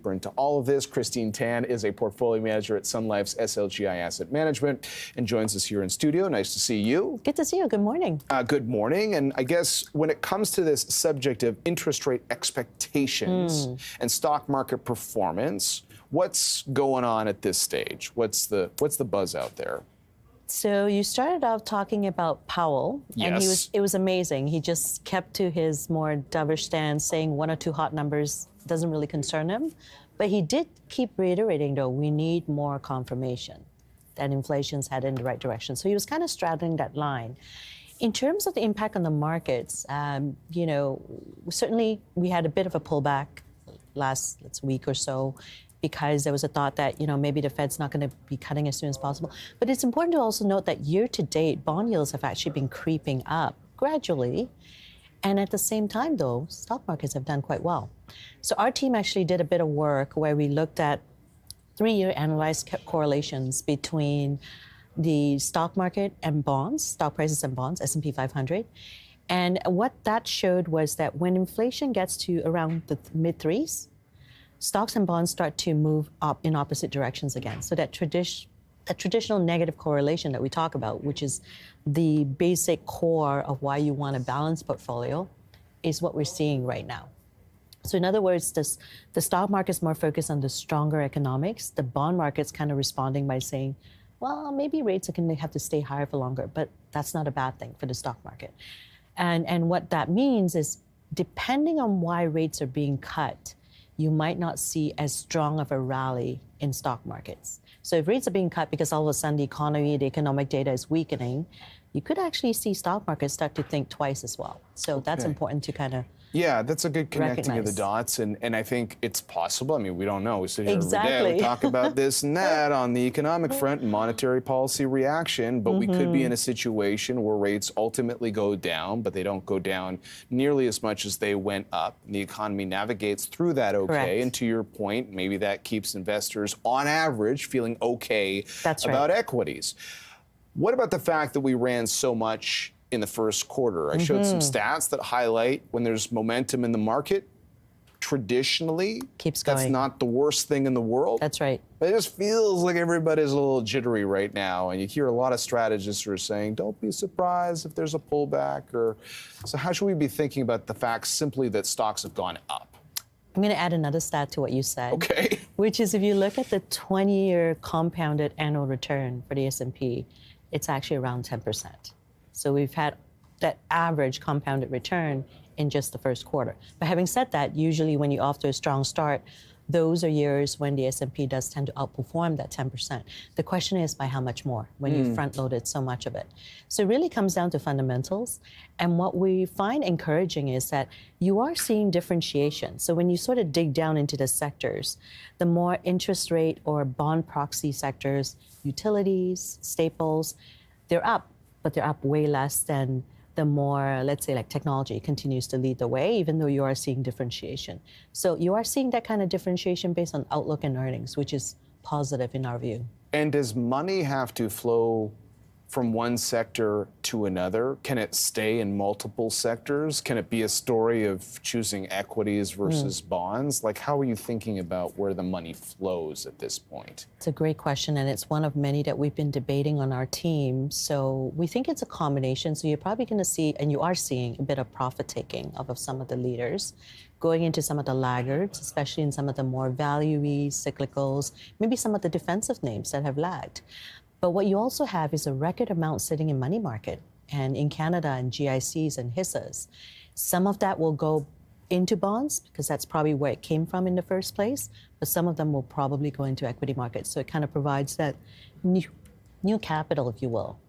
deeper into all of this. Christine Tan is a portfolio manager at Sun Life's SLGI Asset Management and joins us here in studio. Nice to see you. Good to see you. Good morning. Good morning. And I guess when it comes to this subject of interest rate expectations and stock market performance, what's going on at this stage? What's the buzz out there? So you started off talking about Powell, and Yes. it was amazing. He just kept to his more dovish stance, saying one or two hot numbers doesn't really concern him. But he did keep reiterating, though, we need more confirmation that inflation's headed in the right direction. So he was kind of straddling that line. In terms of the impact on the markets, certainly we had a bit of a pullback last week or so, because there was a thought that, maybe the Fed's not going to be cutting as soon as possible. But it's important to also note that year to date, bond yields have actually been creeping up gradually. And at the same time, though, stock markets have done quite well. So our team actually did a bit of work where we looked at 3-year analyzed correlations between the stock market and bonds, stock prices and bonds, S&P 500. And what that showed was that when inflation gets to around the mid-threes, stocks and bonds start to move up in opposite directions again. So that traditional negative correlation that we talk about, which is the basic core of why you want a balanced portfolio, is what we're seeing right now. So in other words, the stock market's more focused on the stronger economics. The bond market's kind of responding by saying, well, maybe rates are going to have to stay higher for longer, but that's not a bad thing for the stock market. And what that means is, depending on why rates are being cut, you might not see as strong of a rally in stock markets. So if rates are being cut because all of a sudden the economy, the economic data is weakening, you could actually see stock markets start to think twice as well. So that's important to kind of that's a good connecting of the dots, and I think it's possible. I mean, we don't know. We sit here every day, we talk about this and that on the economic front and monetary policy reaction, but we could be in a situation where rates ultimately go down, but they don't go down nearly as much as they went up. And the economy navigates through that okay. Correct. And to your point, maybe that keeps investors, on average, feeling okay about equities. What about the fact that we ran so much in the first quarter? I showed some stats that highlight when there's momentum in the market, traditionally, keeps going. That's not the worst thing in the world. That's right. But it just feels like everybody's a little jittery right now. And you hear a lot of strategists who are saying, don't be surprised if there's a pullback. So how should we be thinking about the fact simply that stocks have gone up? I'm going to add another stat to what you said. Okay. Which is, if you look at the 20-year compounded annual return for the S&P, it's actually around 10%. So we've had that average compounded return in just the first quarter. But having said that, usually when you're off to a strong start, those are years when the S&P does tend to outperform that 10%. The question is by how much more when you front-loaded so much of it. So it really comes down to fundamentals. And what we find encouraging is that you are seeing differentiation. So when you sort of dig down into the sectors, the more interest rate or bond proxy sectors, utilities, staples, they're up, but they're up way less than the more, let's say, like technology continues to lead the way, even though you are seeing differentiation. So you are seeing that kind of differentiation based on outlook and earnings, which is positive in our view. And does money have to flow from one sector to another? Can it stay in multiple sectors? Can it be a story of choosing equities versus bonds? Like, how are you thinking about where the money flows at this point? It's a great question, and it's one of many that we've been debating on our team. So we think it's a combination. So you're probably going to see, and you are seeing, a bit of profit-taking of some of the leaders, going into some of the laggards, especially in some of the more value-y, cyclicals, maybe some of the defensive names that have lagged. But what you also have is a record amount sitting in money market and in Canada and GICs and HISAs. Some of that will go into bonds because that's probably where it came from in the first place, but some of them will probably go into equity markets. So it kind of provides that new capital, if you will,